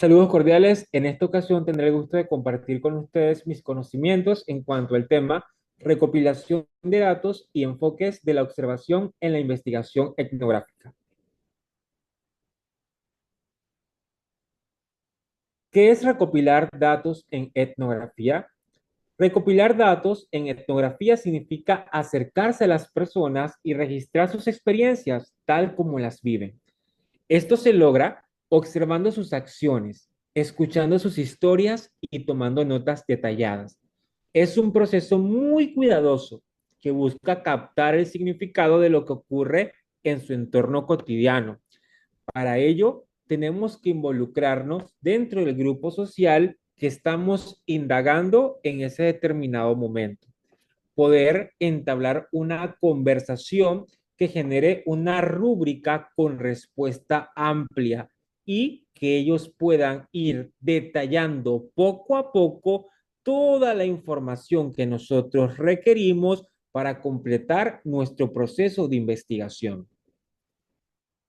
Saludos cordiales. En esta ocasión tendré el gusto de compartir con ustedes mis conocimientos en cuanto al tema recopilación de datos y enfoques de la observación en la investigación etnográfica. ¿Qué es recopilar datos en etnografía? Recopilar datos en etnografía significa acercarse a las personas y registrar sus experiencias tal como las viven. Esto se logra observando sus acciones, escuchando sus historias y tomando notas detalladas. Es un proceso muy cuidadoso que busca captar el significado de lo que ocurre en su entorno cotidiano. Para ello, tenemos que involucrarnos dentro del grupo social que estamos indagando en ese determinado momento. Poder entablar una conversación que genere una rúbrica con respuesta amplia y que ellos puedan ir detallando poco a poco toda la información que nosotros requerimos para completar nuestro proceso de investigación.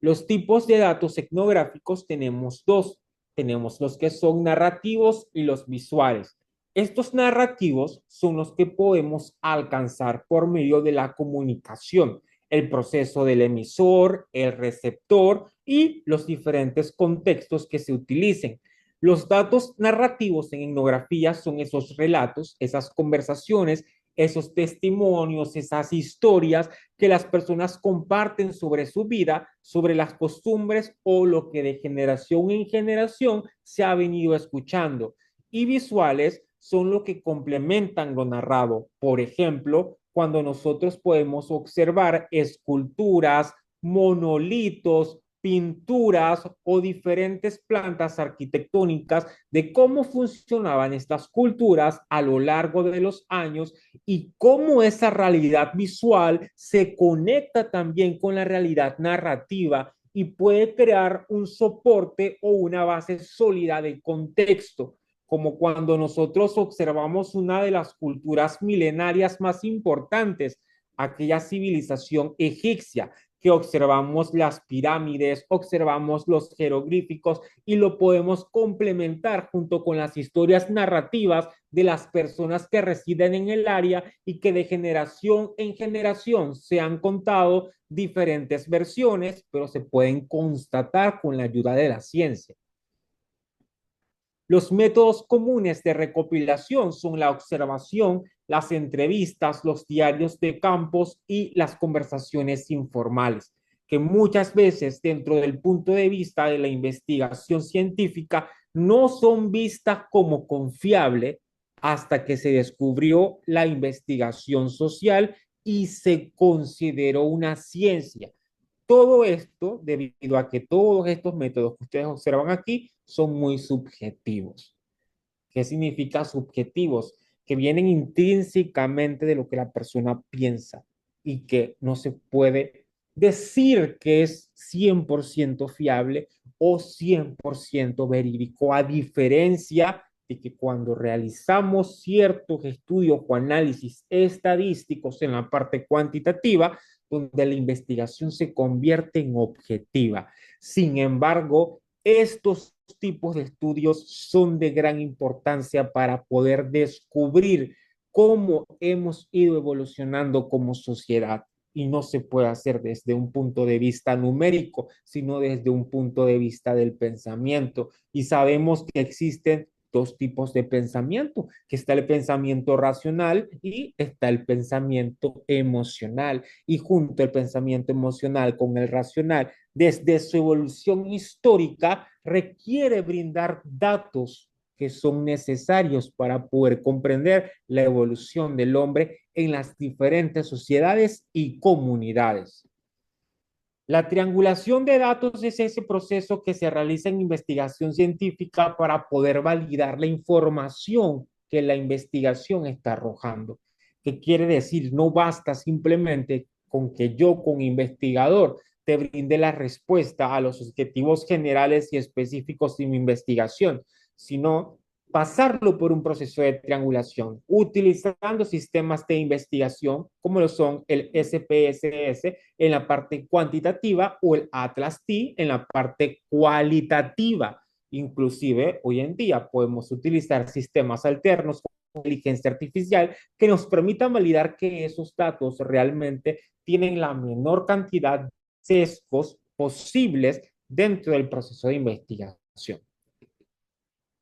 Los tipos de datos etnográficos tenemos dos. Tenemos los que son narrativos y los visuales. Estos narrativos son los que podemos alcanzar por medio de la comunicación, el proceso del emisor, el receptor y los diferentes contextos que se utilicen. Los datos narrativos en etnografía son esos relatos, esas conversaciones, esos testimonios, esas historias que las personas comparten sobre su vida, sobre las costumbres o lo que de generación en generación se ha venido escuchando. Y visuales son lo que complementan lo narrado. Por ejemplo, cuando nosotros podemos observar esculturas, monolitos, pinturas o diferentes plantas arquitectónicas de cómo funcionaban estas culturas a lo largo de los años y cómo esa realidad visual se conecta también con la realidad narrativa y puede crear un soporte o una base sólida de contexto, como cuando nosotros observamos una de las culturas milenarias más importantes, aquella civilización egipcia, que observamos las pirámides, observamos los jeroglíficos y lo podemos complementar junto con las historias narrativas de las personas que residen en el área y que de generación en generación se han contado diferentes versiones, pero se pueden constatar con la ayuda de la ciencia. Los métodos comunes de recopilación son la observación, las entrevistas, los diarios de campos y las conversaciones informales, que muchas veces dentro del punto de vista de la investigación científica no son vistas como confiable hasta que se descubrió la investigación social y se consideró una ciencia. Todo esto debido a que todos estos métodos que ustedes observan aquí son muy subjetivos. ¿Qué significa subjetivos? Que vienen intrínsecamente de lo que la persona piensa y que no se puede decir que es 100% fiable o 100% verídico, a diferencia de que cuando realizamos ciertos estudios o análisis estadísticos en la parte cuantitativa, donde la investigación se convierte en objetiva. Sin embargo, estos tipos de estudios son de gran importancia para poder descubrir cómo hemos ido evolucionando como sociedad. Y no se puede hacer desde un punto de vista numérico, sino desde un punto de vista del pensamiento. Y sabemos que existen dos tipos de pensamiento, que está el pensamiento racional y está el pensamiento emocional. Y junto el pensamiento emocional con el racional, desde su evolución histórica, requiere brindar datos que son necesarios para poder comprender la evolución del hombre en las diferentes sociedades y comunidades. La triangulación de datos es ese proceso que se realiza en investigación científica para poder validar la información que la investigación está arrojando. ¿Qué quiere decir? No basta simplemente con que yo, como investigador, te brinde la respuesta a los objetivos generales y específicos de mi investigación, sino pasarlo por un proceso de triangulación, utilizando sistemas de investigación como lo son el SPSS en la parte cuantitativa o el Atlas T en la parte cualitativa, Inclusive hoy en día podemos utilizar sistemas alternos como inteligencia artificial que nos permitan validar que esos datos realmente tienen la menor cantidad de sesgos posibles dentro del proceso de investigación.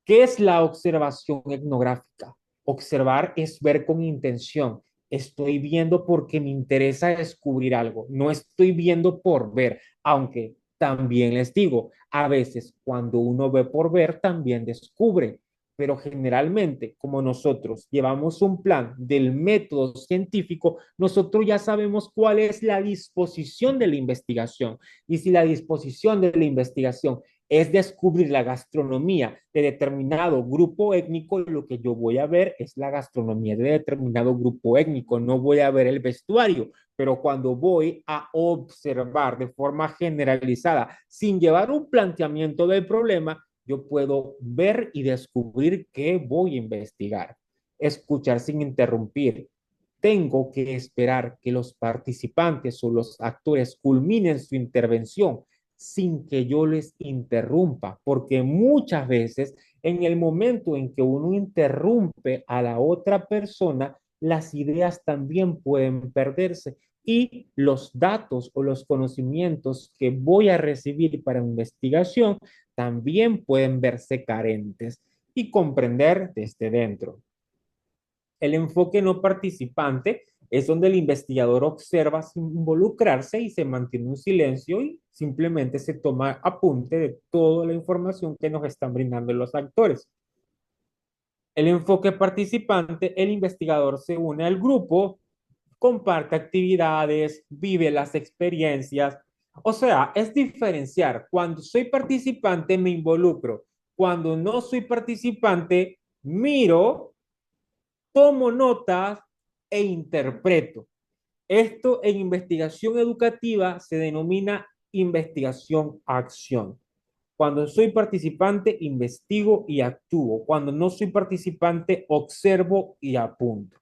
¿Qué es la observación etnográfica? Observar es ver con intención. Estoy viendo porque me interesa descubrir algo. No estoy viendo por ver, aunque también les digo, a veces cuando uno ve por ver, también descubre. Pero generalmente, como nosotros llevamos un plan del método científico, nosotros ya sabemos cuál es la disposición de la investigación. Y si la disposición de la investigación es descubrir la gastronomía de determinado grupo étnico, lo que yo voy a ver es la gastronomía de determinado grupo étnico, no voy a ver el vestuario, pero cuando voy a observar de forma generalizada, sin llevar un planteamiento del problema, yo puedo ver y descubrir qué voy a investigar. Escuchar sin interrumpir. Tengo que esperar que los participantes o los actores culminen su intervención sin que yo les interrumpa, porque muchas veces en el momento en que uno interrumpe a la otra persona, las ideas también pueden perderse y los datos o los conocimientos que voy a recibir para investigación también pueden verse carentes y comprender desde dentro. El enfoque no participante es donde el investigador observa sin involucrarse y se mantiene un silencio y simplemente se toma apunte de toda la información que nos están brindando los actores. El enfoque participante, el investigador se une al grupo, comparte actividades, vive las experiencias. O sea, es diferenciar. Cuando soy participante me involucro. Cuando no soy participante, miro, tomo notas e interpreto. Esto en investigación educativa se denomina investigación-acción. Cuando soy participante, investigo y actúo. Cuando no soy participante, observo y apunto.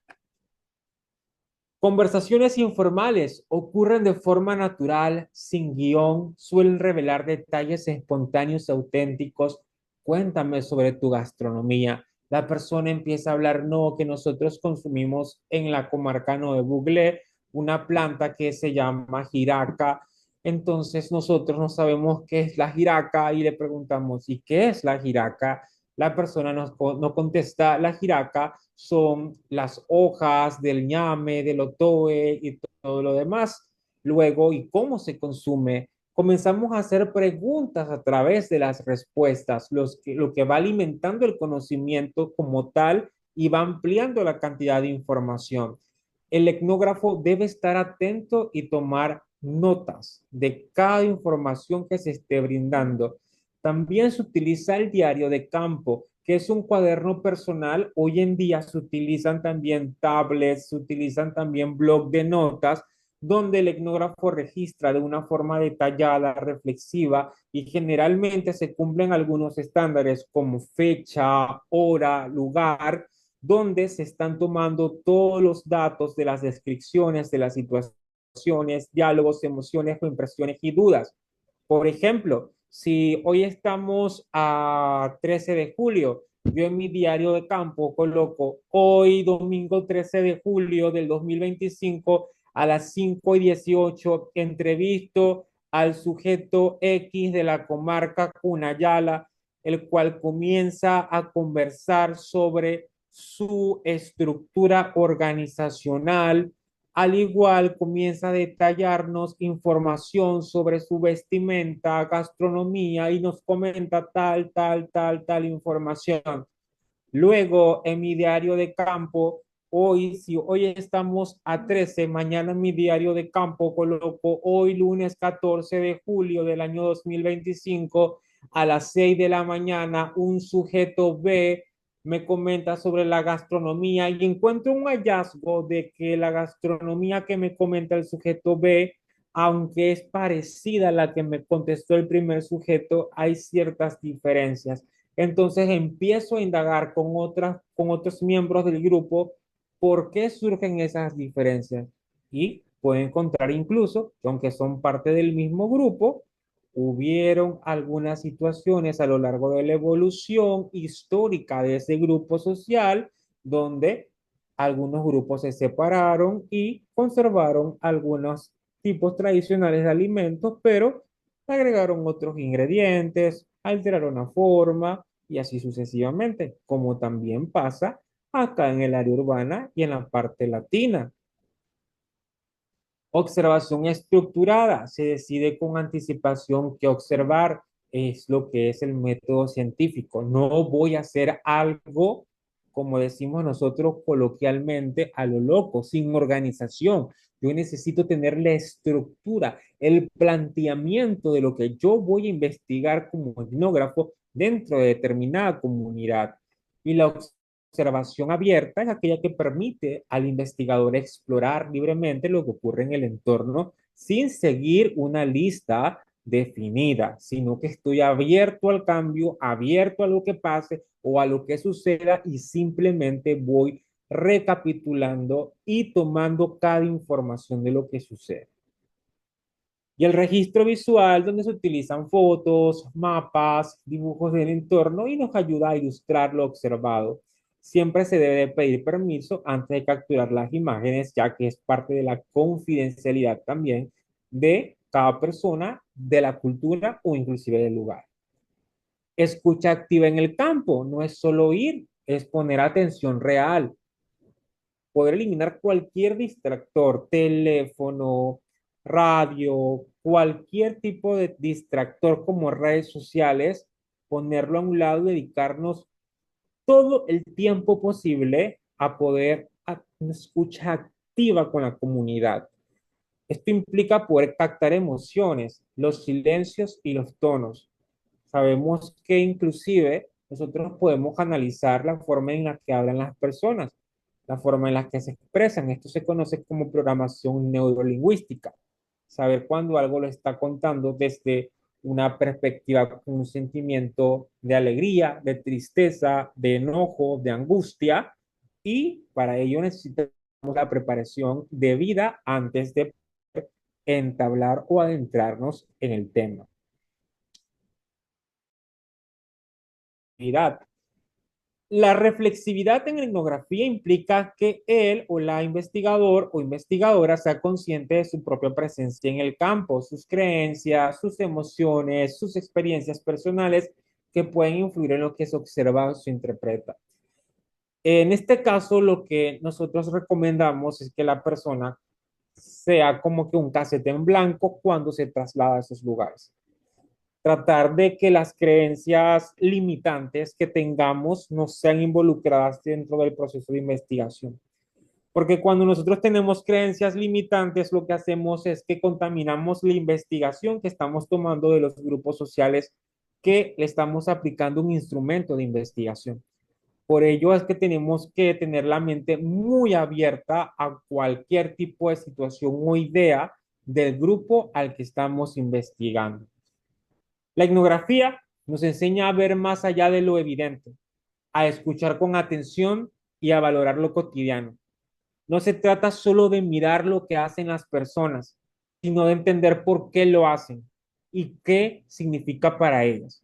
Conversaciones informales ocurren de forma natural, sin guión, suelen revelar detalles espontáneos y auténticos. Cuéntame sobre tu gastronomía. La persona empieza a hablar, no, que nosotros consumimos en la comarca de Buglé una planta que se llama jiraca. Entonces nosotros no sabemos qué es la jiraca y le preguntamos, ¿y qué es la jiraca? La persona nos contesta, la jiraca son las hojas del ñame, del otoe y todo lo demás. Luego, ¿y cómo se consume? Comenzamos a hacer preguntas a través de las respuestas, lo que va alimentando el conocimiento como tal y va ampliando la cantidad de información. El etnógrafo debe estar atento y tomar notas de cada información que se esté brindando. También se utiliza el diario de campo, que es un cuaderno personal. Hoy en día se utilizan también tablets, se utilizan también blog de notas, donde el etnógrafo registra de una forma detallada, reflexiva y generalmente se cumplen algunos estándares como fecha, hora, lugar, donde se están tomando todos los datos de las descripciones de las situaciones, diálogos, emociones o impresiones y dudas. Por ejemplo, si hoy estamos a 13 de julio, yo en mi diario de campo coloco hoy domingo 13 de julio del 2025 a las 5:18 entrevisto al sujeto X de la comarca Cunayala, el cual comienza a conversar sobre su estructura organizacional, al igual comienza a detallarnos información sobre su vestimenta, gastronomía y nos comenta tal información. Luego, en mi diario de campo, si hoy estamos a 13, mañana en mi diario de campo coloco hoy lunes 14 de julio del año 2025 a las 6 de la mañana, un sujeto B me comenta sobre la gastronomía y encuentro un hallazgo de que la gastronomía que me comenta el sujeto B, aunque es parecida a la que me contestó el primer sujeto, hay ciertas diferencias. Entonces empiezo a indagar con otros miembros del grupo por qué surgen esas diferencias. Y puedo encontrar incluso que aunque son parte del mismo grupo, hubieron algunas situaciones a lo largo de la evolución histórica de ese grupo social donde algunos grupos se separaron y conservaron algunos tipos tradicionales de alimentos, pero agregaron otros ingredientes, alteraron la forma y así sucesivamente, como también pasa acá en el área urbana y en la parte latina. Observación estructurada. Se decide con anticipación qué observar. Es lo que es el método científico. No voy a hacer algo, como decimos nosotros coloquialmente, a lo loco, sin organización. Yo necesito tener la estructura, el planteamiento de lo que yo voy a investigar como etnógrafo dentro de determinada comunidad. Y la observación abierta es aquella que permite al investigador explorar libremente lo que ocurre en el entorno sin seguir una lista definida, sino que estoy abierto al cambio, abierto a lo que pase o a lo que suceda y simplemente voy recapitulando y tomando cada información de lo que sucede. Y el registro visual, donde se utilizan fotos, mapas, dibujos del entorno y nos ayuda a ilustrar lo observado. Siempre se debe pedir permiso antes de capturar las imágenes, ya que es parte de la confidencialidad también de cada persona, de la cultura o inclusive del lugar. Escucha activa en el campo, no es solo ir, es poner atención real, poder eliminar cualquier distractor, teléfono, radio, cualquier tipo de distractor como redes sociales, ponerlo a un lado y dedicarnos todo el tiempo posible a poder una escucha activa con la comunidad. Esto implica poder captar emociones, los silencios y los tonos. Sabemos que inclusive nosotros podemos analizar la forma en la que hablan las personas, la forma en la que se expresan. Esto se conoce como programación neurolingüística. Saber cuándo algo lo está contando desde una perspectiva, un sentimiento de alegría, de tristeza, de enojo, de angustia. Y para ello necesitamos la preparación debida antes de entablar o adentrarnos en el tema. La reflexividad en etnografía implica que él o la investigador o investigadora sea consciente de su propia presencia en el campo, sus creencias, sus emociones, sus experiencias personales que pueden influir en lo que se observa o se interpreta. En este caso, lo que nosotros recomendamos es que la persona sea como que un casete en blanco cuando se traslada a esos lugares. Tratar de que las creencias limitantes que tengamos no sean involucradas dentro del proceso de investigación. Porque cuando nosotros tenemos creencias limitantes, lo que hacemos es que contaminamos la investigación que estamos tomando de los grupos sociales que le estamos aplicando un instrumento de investigación. Por ello es que tenemos que tener la mente muy abierta a cualquier tipo de situación o idea del grupo al que estamos investigando. La etnografía nos enseña a ver más allá de lo evidente, a escuchar con atención y a valorar lo cotidiano. No se trata solo de mirar lo que hacen las personas, sino de entender por qué lo hacen y qué significa para ellas.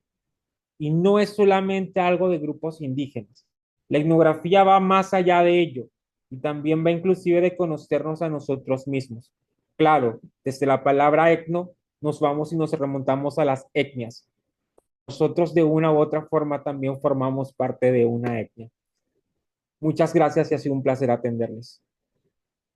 Y no es solamente algo de grupos indígenas. La etnografía va más allá de ello y también va inclusive de conocernos a nosotros mismos. Claro, desde la palabra etno nos vamos y nos remontamos a las etnias. Nosotros de una u otra forma también formamos parte de una etnia. Muchas gracias y ha sido un placer atenderles.